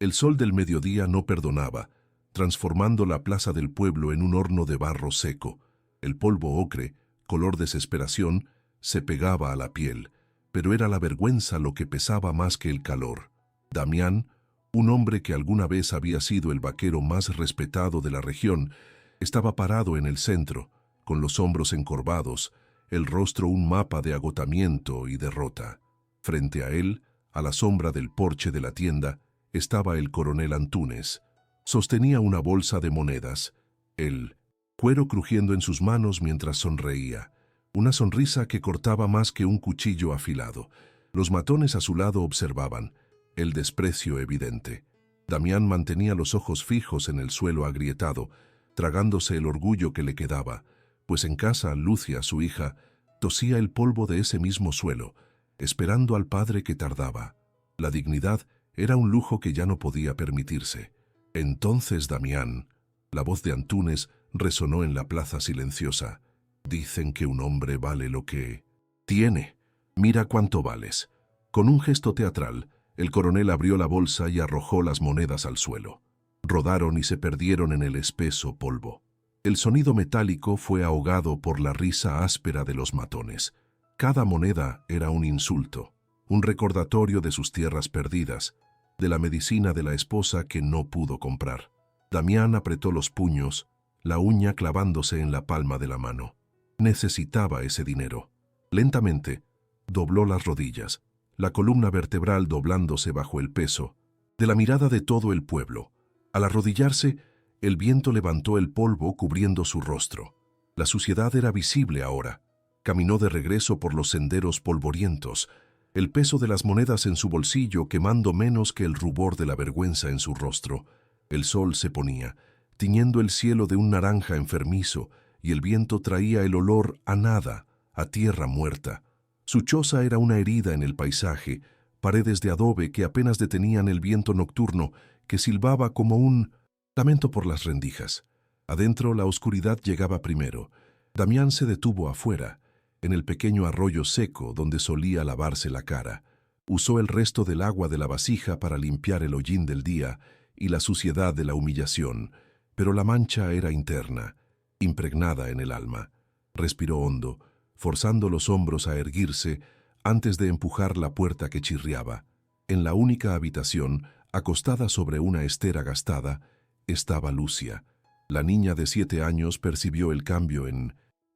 El sol del mediodía no perdonaba, transformando la plaza del pueblo en un horno de barro seco. El polvo ocre, color desesperación, se pegaba a la piel, pero era la vergüenza lo que pesaba más que el calor. Damián, un hombre que alguna vez había sido el vaquero más respetado de la región, estaba parado en el centro, con los hombros encorvados, el rostro un mapa de agotamiento y derrota. Frente a él, a la sombra del porche de la tienda, estaba el coronel Antúnez. Sostenía una bolsa de monedas, el cuero crujiendo en sus manos mientras sonreía, una sonrisa que cortaba más que un cuchillo afilado. Los matones a su lado observaban, el desprecio evidente. Damián mantenía los ojos fijos en el suelo agrietado, tragándose el orgullo que le quedaba, pues en casa Lucia, su hija, tosía el polvo de ese mismo suelo, esperando al padre que tardaba. La dignidad era un lujo que ya no podía permitirse. Entonces Damián, la voz de Antúnez resonó en la plaza silenciosa. Dicen que un hombre vale lo que tiene. Mira cuánto vales. Con un gesto teatral, el coronel abrió la bolsa y arrojó las monedas al suelo. Rodaron y se perdieron en el espeso polvo. El sonido metálico fue ahogado por la risa áspera de los matones. Cada moneda era un insulto, un recordatorio de sus tierras perdidas, de la medicina de la esposa que no pudo comprar. Damián apretó los puños, la uña clavándose en la palma de la mano. Necesitaba ese dinero. Lentamente, dobló las rodillas, la columna vertebral doblándose bajo el peso de la mirada de todo el pueblo. Al arrodillarse, el viento levantó el polvo cubriendo su rostro. La suciedad era visible ahora. Caminó de regreso por los senderos polvorientos, el peso de las monedas en su bolsillo quemando menos que el rubor de la vergüenza en su rostro. El sol se ponía, tiñendo el cielo de un naranja enfermizo, y el viento traía el olor a nada, a tierra muerta. Su choza era una herida en el paisaje, paredes de adobe que apenas detenían el viento nocturno, que silbaba como un lamento por las rendijas. Adentro la oscuridad llegaba primero. Damián se detuvo afuera, en el pequeño arroyo seco donde solía lavarse la cara. Usó el resto del agua de la vasija para limpiar el hollín del día y la suciedad de la humillación, pero la mancha era interna, impregnada en el alma. Respiró hondo, forzando los hombros a erguirse antes de empujar la puerta que chirriaba. En la única habitación, acostada sobre una estera gastada, estaba Lucia. La niña de 7 años percibió el cambio en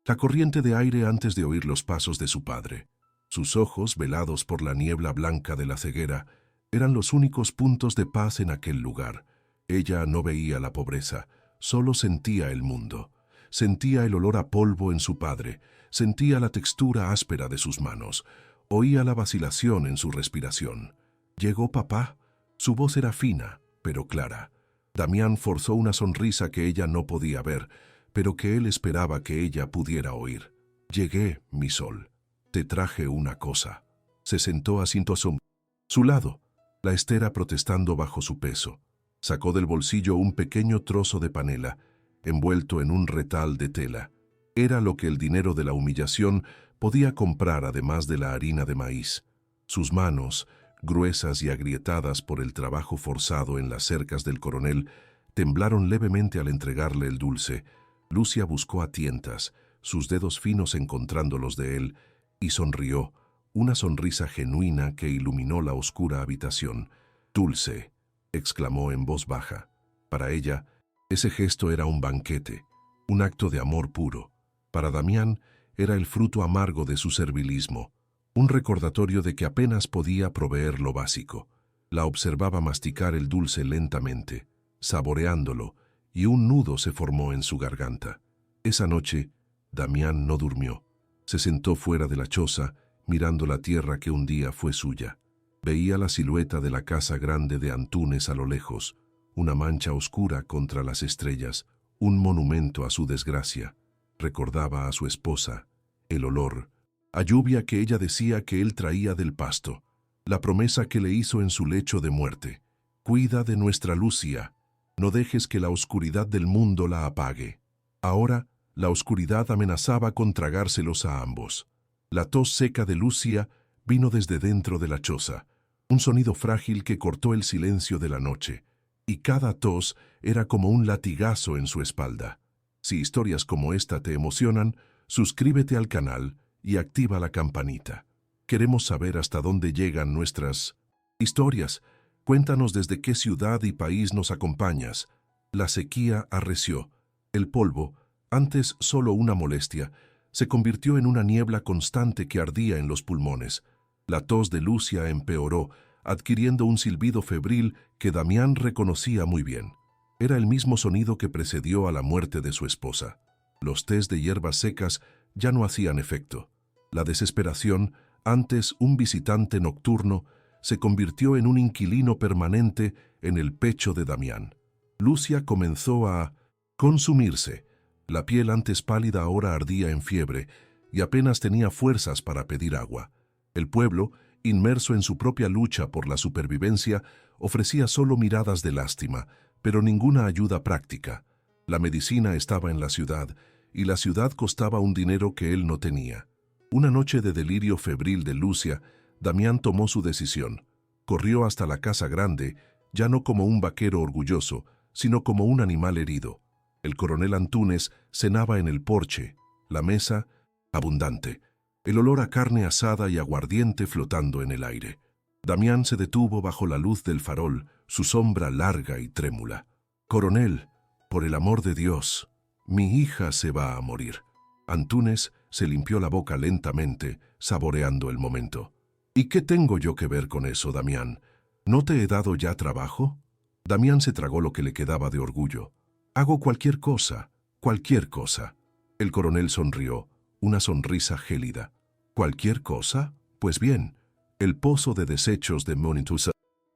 la corriente de aire antes de oír los pasos de su padre. Sus ojos, velados por la niebla blanca de la ceguera, eran los únicos puntos de paz en aquel lugar. Ella no veía la pobreza, solo sentía el mundo. Sentía el olor a polvo en su padre, sentía la textura áspera de sus manos, oía la vacilación en su respiración. Llegó papá. Su voz era fina, pero clara. Damián forzó una sonrisa que ella no podía ver, pero que él esperaba que ella pudiera oír. Llegué, mi sol. Te traje una cosa. Se sentó a su lado, la estera protestando bajo su peso. Sacó del bolsillo un pequeño trozo de panela, envuelto en un retal de tela. Era lo que el dinero de la humillación podía comprar además de la harina de maíz. Sus manos, gruesas y agrietadas por el trabajo forzado en las cercas del coronel, temblaron levemente al entregarle el dulce. Lucia buscó a tientas, sus dedos finos encontrando los de él, y sonrió, una sonrisa genuina que iluminó la oscura habitación. «Dulce», exclamó en voz baja. Para ella, ese gesto era un banquete, un acto de amor puro. Para Damián, era el fruto amargo de su servilismo, un recordatorio de que apenas podía proveer lo básico. La observaba masticar el dulce lentamente, saboreándolo, y un nudo se formó en su garganta. Esa noche, Damián no durmió. Se sentó fuera de la choza, mirando la tierra que un día fue suya. Veía la silueta de la casa grande de Antúnez a lo lejos, una mancha oscura contra las estrellas, un monumento a su desgracia. Recordaba a su esposa, el olor, a lluvia que ella decía que él traía del pasto, la promesa que le hizo en su lecho de muerte. Cuida de nuestra Lucia, no dejes que la oscuridad del mundo la apague. Ahora, la oscuridad amenazaba con tragárselos a ambos. La tos seca de Lucia vino desde dentro de la choza, un sonido frágil que cortó el silencio de la noche, y cada tos era como un latigazo en su espalda. Si historias como esta te emocionan, suscríbete al canal y activa la campanita. Queremos saber hasta dónde llegan nuestras historias. Cuéntanos desde qué ciudad y país nos acompañas. La sequía arreció. El polvo, antes solo una molestia, se convirtió en una niebla constante que ardía en los pulmones. La tos de Lucia empeoró, adquiriendo un silbido febril que Damián reconocía muy bien. Era el mismo sonido que precedió a la muerte de su esposa. Los tés de hierbas secas ya no hacían efecto. La desesperación, antes un visitante nocturno, se convirtió en un inquilino permanente en el pecho de Damián. Lucia comenzó a consumirse. La piel antes pálida ahora ardía en fiebre y apenas tenía fuerzas para pedir agua. El pueblo, inmerso en su propia lucha por la supervivencia, ofrecía solo miradas de lástima, pero ninguna ayuda práctica. La medicina estaba en la ciudad, y la ciudad costaba un dinero que él no tenía. Una noche de delirio febril de Lucia, Damián tomó su decisión. Corrió hasta la casa grande, ya no como un vaquero orgulloso, sino como un animal herido. El coronel Antúnez cenaba en el porche, la mesa abundante, el olor a carne asada y aguardiente flotando en el aire. Damián se detuvo bajo la luz del farol, su sombra larga y trémula. «Coronel, por el amor de Dios, mi hija se va a morir». Antúnez se limpió la boca lentamente, saboreando el momento. «¿Y qué tengo yo que ver con eso, Damián? ¿No te he dado ya trabajo?» Damián se tragó lo que le quedaba de orgullo. «Hago cualquier cosa, cualquier cosa». El coronel sonrió, una sonrisa gélida. «¿Cualquier cosa? Pues bien, el pozo de desechos de Monitusa».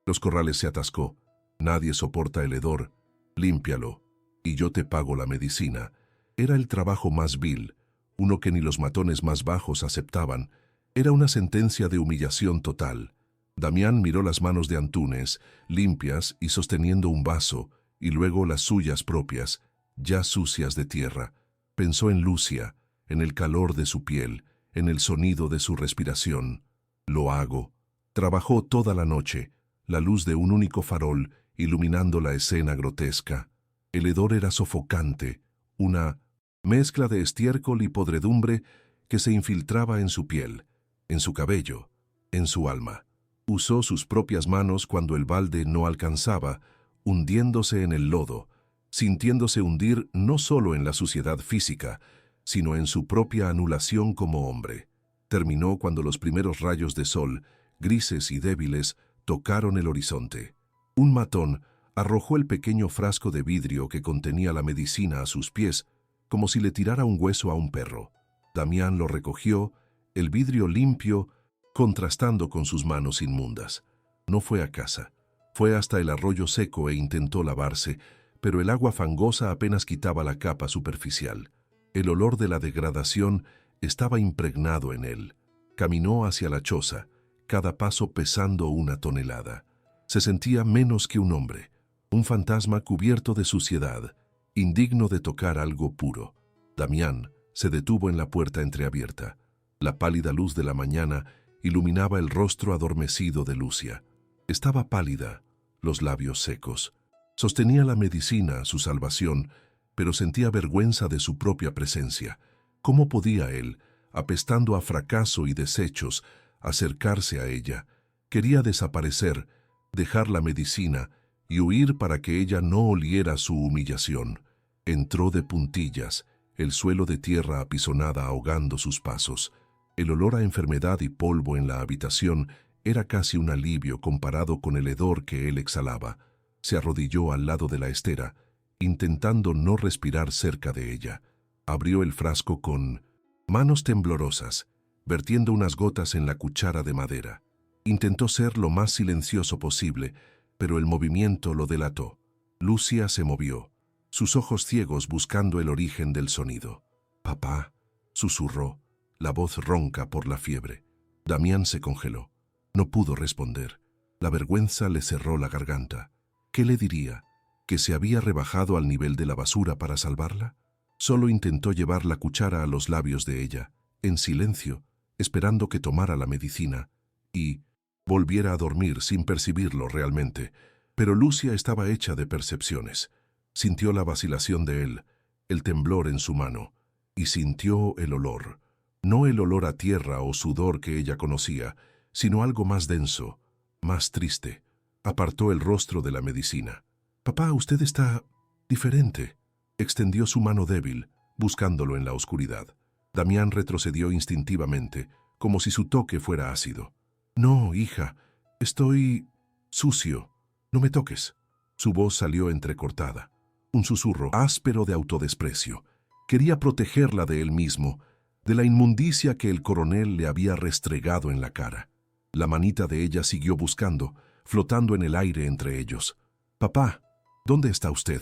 Los corrales se atascó. «Nadie soporta el hedor. Límpialo, y yo te pago la medicina». Era el trabajo más vil, uno que ni los matones más bajos aceptaban. Era una sentencia de humillación total. Damián miró las manos de Antúnez, limpias y sosteniendo un vaso, y luego las suyas propias, ya sucias de tierra. Pensó en Lucia, en el calor de su piel, en el sonido de su respiración. «Lo hago». Trabajó toda la noche, la luz de un único farol iluminando la escena grotesca. El hedor era sofocante, una mezcla de estiércol y podredumbre que se infiltraba en su piel, en su cabello, en su alma. Usó sus propias manos cuando el balde no alcanzaba, hundiéndose en el lodo, sintiéndose hundir no solo en la suciedad física, sino en su propia anulación como hombre. Terminó cuando los primeros rayos de sol, grises y débiles, tocaron el horizonte. Un matón arrojó el pequeño frasco de vidrio que contenía la medicina a sus pies, como si le tirara un hueso a un perro. Damián lo recogió, el vidrio limpio, contrastando con sus manos inmundas. No fue a casa. Fue hasta el arroyo seco e intentó lavarse, pero el agua fangosa apenas quitaba la capa superficial. El olor de la degradación estaba impregnado en él. Caminó hacia la choza, cada paso pesando una tonelada. Se sentía menos que un hombre, un fantasma cubierto de suciedad, indigno de tocar algo puro. Damián se detuvo en la puerta entreabierta. La pálida luz de la mañana iluminaba el rostro adormecido de Lucia. Estaba pálida, los labios secos. Sostenía la medicina, su salvación, pero sentía vergüenza de su propia presencia. ¿Cómo podía él, apestando a fracaso y desechos, acercarse a ella? Quería desaparecer, dejar la medicina y huir para que ella no oliera su humillación. Entró de puntillas, el suelo de tierra apisonada ahogando sus pasos. El olor a enfermedad y polvo en la habitación era casi un alivio comparado con el hedor que él exhalaba. Se arrodilló al lado de la estera, intentando no respirar cerca de ella. Abrió el frasco con manos temblorosas, vertiendo unas gotas en la cuchara de madera. Intentó ser lo más silencioso posible, pero el movimiento lo delató. Lucia se movió, sus ojos ciegos buscando el origen del sonido. «Papá», susurró, la voz ronca por la fiebre. Damián se congeló. No pudo responder. La vergüenza le cerró la garganta. ¿Qué le diría? ¿Que se había rebajado al nivel de la basura para salvarla? Solo intentó llevar la cuchara a los labios de ella, en silencio, esperando que tomara la medicina, y volviera a dormir sin percibirlo realmente. Pero Lucia estaba hecha de percepciones. Sintió la vacilación de él, el temblor en su mano, y sintió el olor. No el olor a tierra o sudor que ella conocía, sino algo más denso, más triste. Apartó el rostro de la medicina. «Papá, usted está diferente». Extendió su mano débil, buscándolo en la oscuridad. Damián retrocedió instintivamente, como si su toque fuera ácido. «No, hija, estoy sucio. No me toques». Su voz salió entrecortada. Un susurro áspero de autodesprecio. Quería protegerla de él mismo, de la inmundicia que el coronel le había restregado en la cara. La manita de ella siguió buscando, flotando en el aire entre ellos. «Papá, ¿dónde está usted?»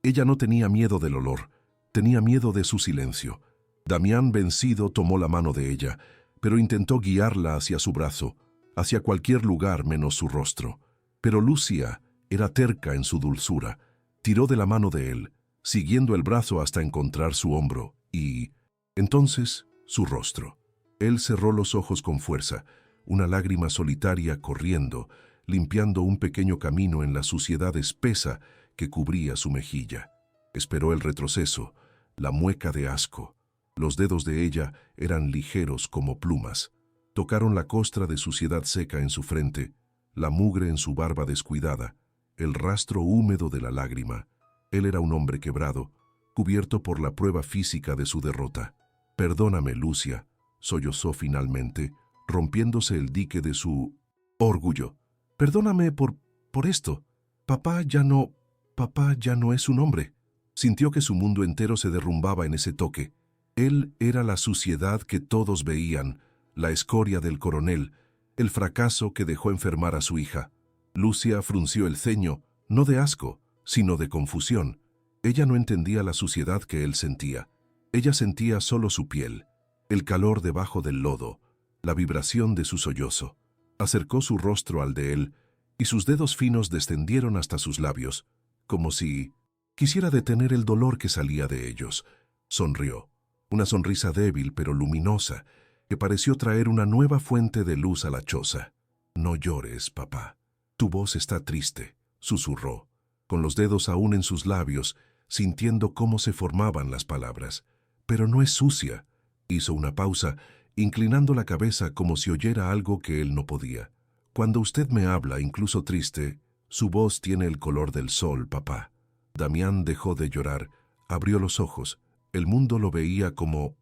Ella no tenía miedo del olor, tenía miedo de su silencio. Damián, vencido, tomó la mano de ella, pero intentó guiarla hacia su brazo, hacia cualquier lugar menos su rostro. Pero Lucia era terca en su dulzura. Tiró de la mano de él, siguiendo el brazo hasta encontrar su hombro, y entonces su rostro. Él cerró los ojos con fuerza, una lágrima solitaria corriendo, limpiando un pequeño camino en la suciedad espesa que cubría su mejilla. Esperó el retroceso, la mueca de asco. Los dedos de ella eran ligeros como plumas. Tocaron la costra de suciedad seca en su frente, la mugre en su barba descuidada, el rastro húmedo de la lágrima. Él era un hombre quebrado, cubierto por la prueba física de su derrota. «Perdóname, Lucia», sollozó finalmente, rompiéndose el dique de su orgullo. «Perdóname por esto. Papá ya no es un hombre». Sintió que su mundo entero se derrumbaba en ese toque. Él era la suciedad que todos veían, la escoria del coronel, el fracaso que dejó enfermar a su hija. Lucia frunció el ceño, no de asco, sino de confusión. Ella no entendía la suciedad que él sentía. Ella sentía solo su piel, el calor debajo del lodo, la vibración de su sollozo. Acercó su rostro al de él, y sus dedos finos descendieron hasta sus labios, como si quisiera detener el dolor que salía de ellos. Sonrió, una sonrisa débil pero luminosa, que pareció traer una nueva fuente de luz a la choza. «No llores, papá. Tu voz está triste», susurró, con los dedos aún en sus labios, sintiendo cómo se formaban las palabras. «Pero no es sucia». Hizo una pausa, inclinando la cabeza como si oyera algo que él no podía. «Cuando usted me habla, incluso triste, su voz tiene el color del sol, papá». Damián dejó de llorar, abrió los ojos. El mundo lo veía como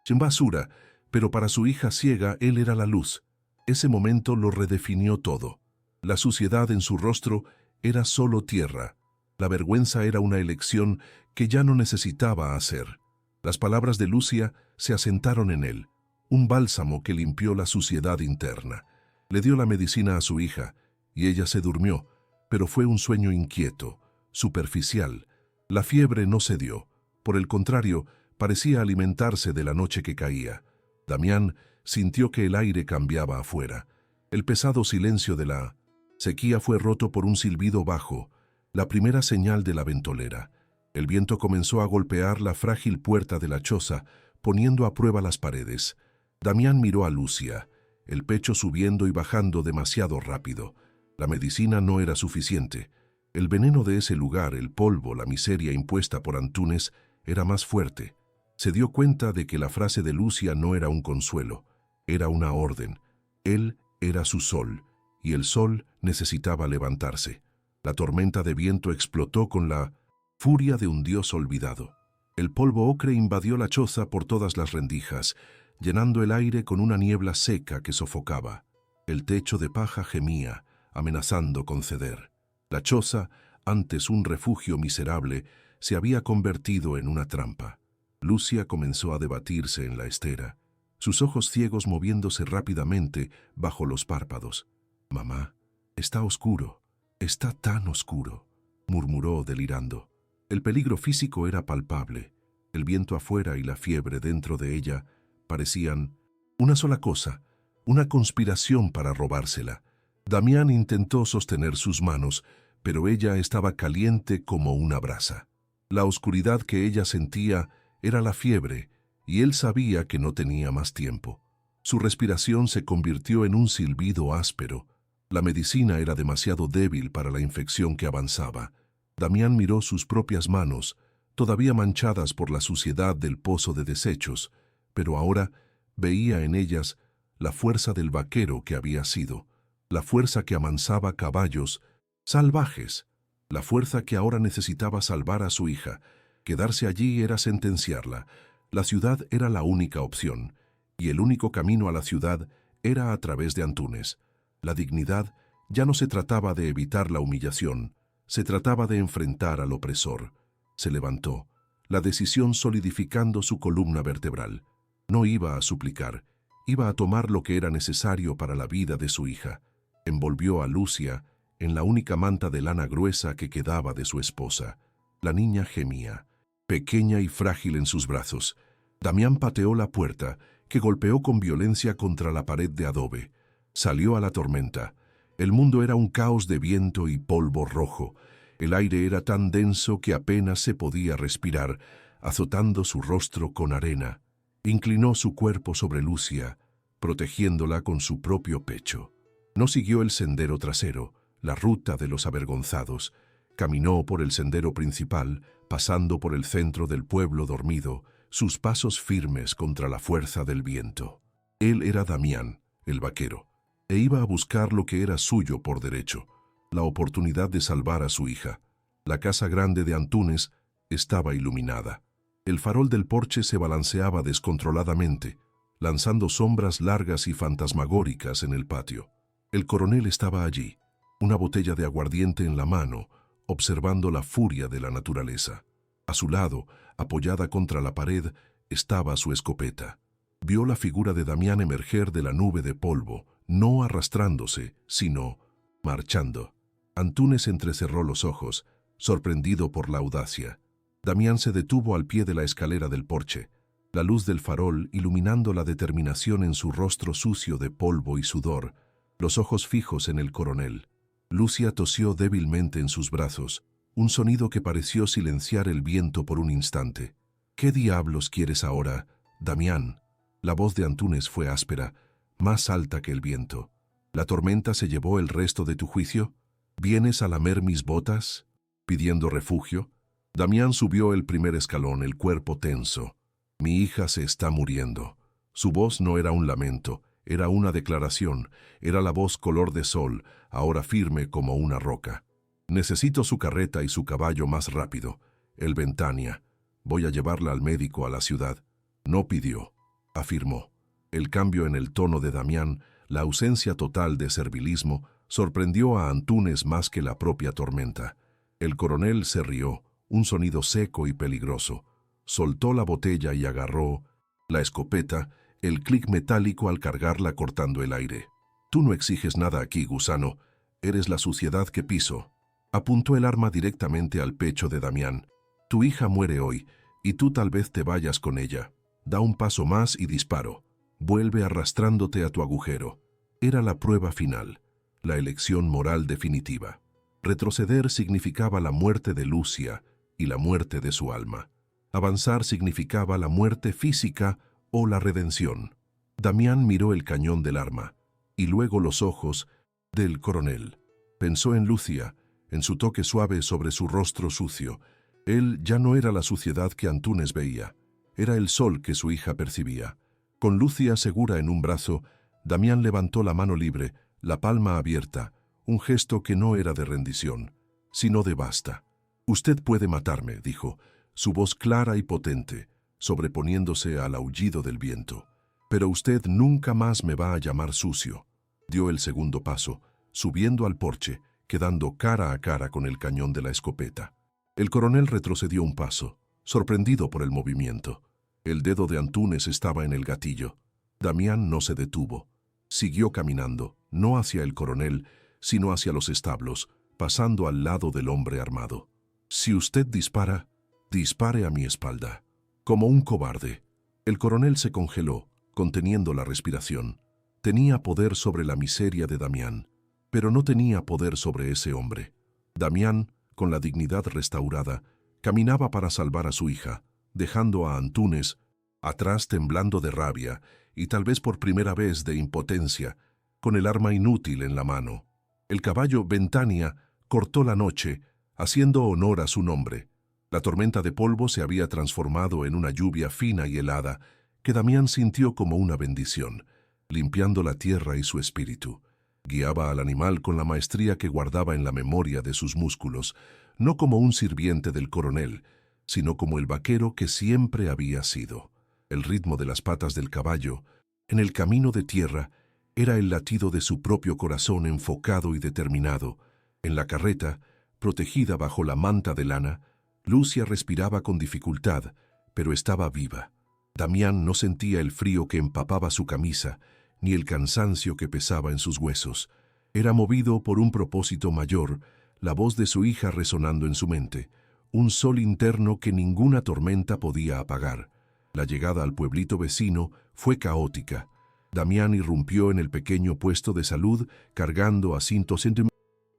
basura, pero para su hija ciega él era la luz. Ese momento lo redefinió todo. La suciedad en su rostro era solo tierra. La vergüenza era una elección que ya no necesitaba hacer. Las palabras de Lucia se asentaron en él, un bálsamo que limpió la suciedad interna. Le dio la medicina a su hija, y ella se durmió, pero fue un sueño inquieto, superficial. La fiebre no cedió. Por el contrario, parecía alimentarse de la noche que caía. Damián sintió que el aire cambiaba afuera. El pesado silencio de la sequía fue roto por un silbido bajo, la primera señal de la ventolera. El viento comenzó a golpear la frágil puerta de la choza, poniendo a prueba las paredes. Damián miró a Lucia, el pecho subiendo y bajando demasiado rápido. La medicina no era suficiente. El veneno de ese lugar, el polvo, la miseria impuesta por Antúnez, era más fuerte. Se dio cuenta de que la frase de Lucia no era un consuelo, era una orden. Él era su sol, y el sol necesitaba levantarse. La tormenta de viento explotó con la furia de un dios olvidado. El polvo ocre invadió la choza por todas las rendijas, llenando el aire con una niebla seca que sofocaba. El techo de paja gemía, amenazando con ceder. La choza, antes un refugio miserable, se había convertido en una trampa. Lucia comenzó a debatirse en la estera, sus ojos ciegos moviéndose rápidamente bajo los párpados. «Mamá, está oscuro, está tan oscuro», murmuró delirando. El peligro físico era palpable. El viento afuera y la fiebre dentro de ella parecían una sola cosa, una conspiración para robársela. Damián intentó sostener sus manos, pero ella estaba caliente como una brasa. La oscuridad que ella sentía era la fiebre, y él sabía que no tenía más tiempo. Su respiración se convirtió en un silbido áspero. La medicina era demasiado débil para la infección que avanzaba. Damián miró sus propias manos, todavía manchadas por la suciedad del pozo de desechos, pero ahora veía en ellas la fuerza del vaquero que había sido, la fuerza que amansaba caballos salvajes, la fuerza que ahora necesitaba salvar a su hija. Quedarse allí era sentenciarla. La ciudad era la única opción, y el único camino a la ciudad era a través de Antúnez. La dignidad ya no se trataba de evitar la humillación, se trataba de enfrentar al opresor. Se levantó, la decisión solidificando su columna vertebral. No iba a suplicar, iba a tomar lo que era necesario para la vida de su hija. Envolvió a Lucia en la única manta de lana gruesa que quedaba de su esposa. La niña gemía, pequeña y frágil en sus brazos. Damián pateó la puerta, que golpeó con violencia contra la pared de adobe. Salió a la tormenta. El mundo era un caos de viento y polvo rojo. El aire era tan denso que apenas se podía respirar, azotando su rostro con arena. Inclinó su cuerpo sobre Lucia, protegiéndola con su propio pecho. No siguió el sendero trasero, la ruta de los avergonzados. Caminó por el sendero principal, pasando por el centro del pueblo dormido, sus pasos firmes contra la fuerza del viento. Él era Damián, el vaquero, e iba a buscar lo que era suyo por derecho, la oportunidad de salvar a su hija. La casa grande de Antúnez estaba iluminada. El farol del porche se balanceaba descontroladamente, lanzando sombras largas y fantasmagóricas en el patio. El coronel estaba allí, una botella de aguardiente en la mano, observando la furia de la naturaleza. A su lado, apoyada contra la pared, estaba su escopeta. Vio la figura de Damián emerger de la nube de polvo, no arrastrándose, sino marchando. Antúnez entrecerró los ojos, sorprendido por la audacia. Damián se detuvo al pie de la escalera del porche, la luz del farol iluminando la determinación en su rostro sucio de polvo y sudor, los ojos fijos en el coronel. Lucia tosió débilmente en sus brazos, un sonido que pareció silenciar el viento por un instante. «¿Qué diablos quieres ahora, Damián?» La voz de Antúnez fue áspera, más alta que el viento. «¿La tormenta se llevó el resto de tu juicio? ¿Vienes a lamer mis botas, pidiendo refugio?» Damián subió el primer escalón, el cuerpo tenso. «Mi hija se está muriendo». Su voz no era un lamento, era una declaración, era la voz color de sol, ahora firme como una roca. «Necesito su carreta y su caballo más rápido, el Ventania. Voy a llevarla al médico a la ciudad». «No pidió», afirmó. El cambio en el tono de Damián, la ausencia total de servilismo, sorprendió a Antúnez más que la propia tormenta. El coronel se rió, un sonido seco y peligroso. Soltó la botella y agarró la escopeta, el clic metálico al cargarla cortando el aire. «Tú no exiges nada aquí, gusano. Eres la suciedad que piso». Apuntó el arma directamente al pecho de Damián. «Tu hija muere hoy, y tú tal vez te vayas con ella. Da un paso más y disparo. Vuelve arrastrándote a tu agujero». Era la prueba final, la elección moral definitiva. Retroceder significaba la muerte de Lucia y la muerte de su alma. Avanzar significaba la muerte física o la redención. Damián miró el cañón del arma, y luego los ojos del coronel. Pensó en Lucia, en su toque suave sobre su rostro sucio. Él ya no era la suciedad que Antúnez veía, era el sol que su hija percibía. Con Lucia segura en un brazo, Damián levantó la mano libre, la palma abierta, un gesto que no era de rendición, sino de basta. «Usted puede matarme», dijo, su voz clara y potente, sobreponiéndose al aullido del viento. «Pero usted nunca más me va a llamar sucio». Dio el segundo paso, subiendo al porche, quedando cara a cara con el cañón de la escopeta. El coronel retrocedió un paso, sorprendido por el movimiento. El dedo de Antúnez estaba en el gatillo. Damián no se detuvo. Siguió caminando, no hacia el coronel, sino hacia los establos, pasando al lado del hombre armado. «Si usted dispara, dispare a mi espalda». Como un cobarde. El coronel se congeló, conteniendo la respiración. Tenía poder sobre la miseria de Damián, pero no tenía poder sobre ese hombre. Damián, con la dignidad restaurada, caminaba para salvar a su hija, dejando a Antúnez atrás temblando de rabia y tal vez por primera vez de impotencia, con el arma inútil en la mano. El caballo Ventania cortó la noche, haciendo honor a su nombre. La tormenta de polvo se había transformado en una lluvia fina y helada que Damián sintió como una bendición, limpiando la tierra y su espíritu. Guiaba al animal con la maestría que guardaba en la memoria de sus músculos, no como un sirviente del coronel, sino como el vaquero que siempre había sido. El ritmo de las patas del caballo, en el camino de tierra, era el latido de su propio corazón enfocado y determinado. En la carreta, protegida bajo la manta de lana, Lucia respiraba con dificultad, pero estaba viva. Damián no sentía el frío que empapaba su camisa, ni el cansancio que pesaba en sus huesos. Era movido por un propósito mayor, la voz de su hija resonando en su mente, un sol interno que ninguna tormenta podía apagar. La llegada al pueblito vecino fue caótica. Damián irrumpió en el pequeño puesto de salud, cargando a Cinto Centímetros.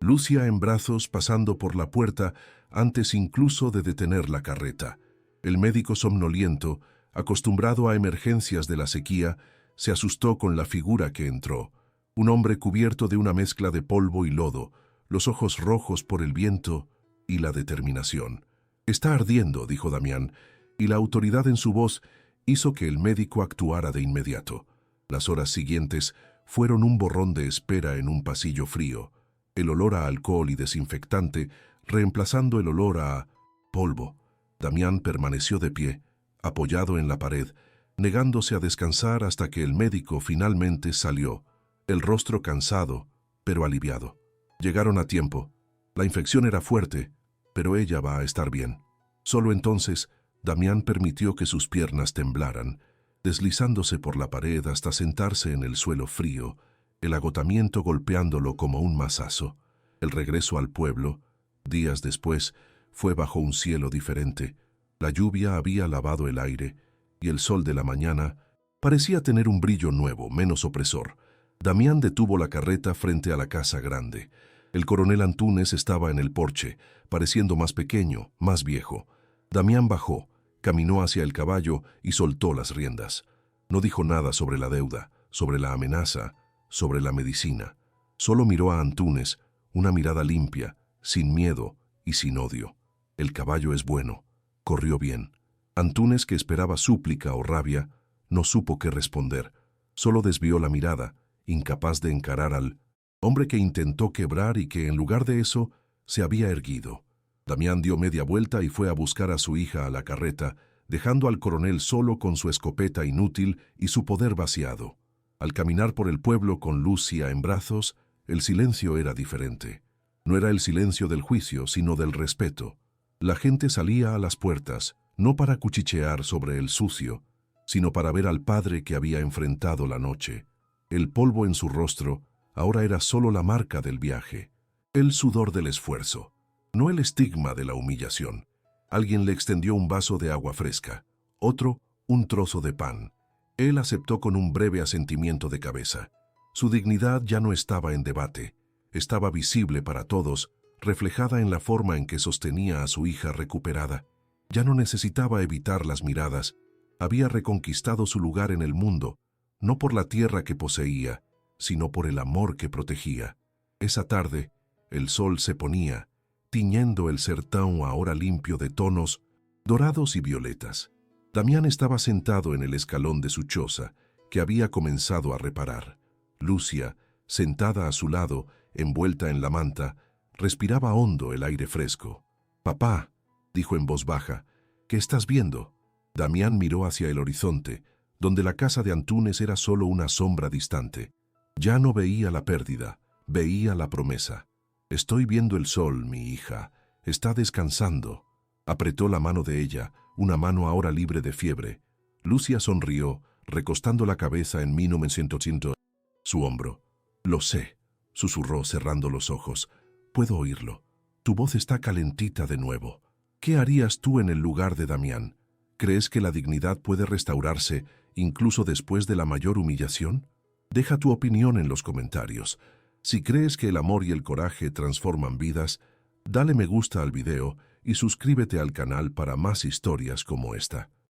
Lucia en brazos pasando por la puerta antes incluso de detener la carreta. El médico somnoliento, acostumbrado a emergencias de la sequía, se asustó con la figura que entró. Un hombre cubierto de una mezcla de polvo y lodo, los ojos rojos por el viento y la determinación. «Está ardiendo», dijo Damián, y la autoridad en su voz hizo que el médico actuara de inmediato. Las horas siguientes fueron un borrón de espera en un pasillo frío, el olor a alcohol y desinfectante reemplazando el olor a polvo. Damián permaneció de pie, apoyado en la pared, negándose a descansar hasta que el médico finalmente salió, el rostro cansado, pero aliviado. Llegaron a tiempo. La infección era fuerte, pero ella va a estar bien. Solo entonces, Damián permitió que sus piernas temblaran, deslizándose por la pared hasta sentarse en el suelo frío, el agotamiento golpeándolo como un mazazo. El regreso al pueblo, días después, fue bajo un cielo diferente. La lluvia había lavado el aire, y el sol de la mañana parecía tener un brillo nuevo, menos opresor. Damián detuvo la carreta frente a la casa grande. El coronel Antúnez estaba en el porche, pareciendo más pequeño, más viejo. Damián bajó, caminó hacia el caballo y soltó las riendas. No dijo nada sobre la deuda, sobre la amenaza, sobre la medicina. Solo miró a Antúnez, una mirada limpia, sin miedo y sin odio. El caballo es bueno. Corrió bien. Antúnez, que esperaba súplica o rabia, no supo qué responder. Solo desvió la mirada, incapaz de encarar al hombre que intentó quebrar y que, en lugar de eso, se había erguido. Damián dio media vuelta y fue a buscar a su hija a la carreta, dejando al coronel solo con su escopeta inútil y su poder vaciado. Al caminar por el pueblo con Lucia en brazos, el silencio era diferente. No era el silencio del juicio, sino del respeto. La gente salía a las puertas, no para cuchichear sobre el sucio, sino para ver al padre que había enfrentado la noche. El polvo en su rostro ahora era solo la marca del viaje, el sudor del esfuerzo, no el estigma de la humillación. Alguien le extendió un vaso de agua fresca, otro un trozo de pan. Él aceptó con un breve asentimiento de cabeza. Su dignidad ya no estaba en debate, estaba visible para todos, reflejada en la forma en que sostenía a su hija recuperada. Ya no necesitaba evitar las miradas, había reconquistado su lugar en el mundo, no por la tierra que poseía, sino por el amor que protegía. Esa tarde, el sol se ponía, tiñendo el sertón ahora limpio de tonos dorados y violetas. Damián estaba sentado en el escalón de su choza, que había comenzado a reparar. Lucia, sentada a su lado, envuelta en la manta, respiraba hondo el aire fresco. «Papá», dijo en voz baja, «¿qué estás viendo?» Damián miró hacia el horizonte, donde la casa de Antúnez era solo una sombra distante. Ya no veía la pérdida, veía la promesa. «Estoy viendo el sol, mi hija. Está descansando». Apretó la mano de ella, una mano ahora libre de fiebre. Lucia sonrió, recostando la cabeza en 1900 su hombro. «Lo sé», susurró cerrando los ojos. «Puedo oírlo. Tu voz está calentita de nuevo. ¿Qué harías tú en el lugar de Damián? ¿Crees que la dignidad puede restaurarse incluso después de la mayor humillación? Deja tu opinión en los comentarios. Si crees que el amor y el coraje transforman vidas, dale me gusta al video y suscríbete al canal para más historias como esta.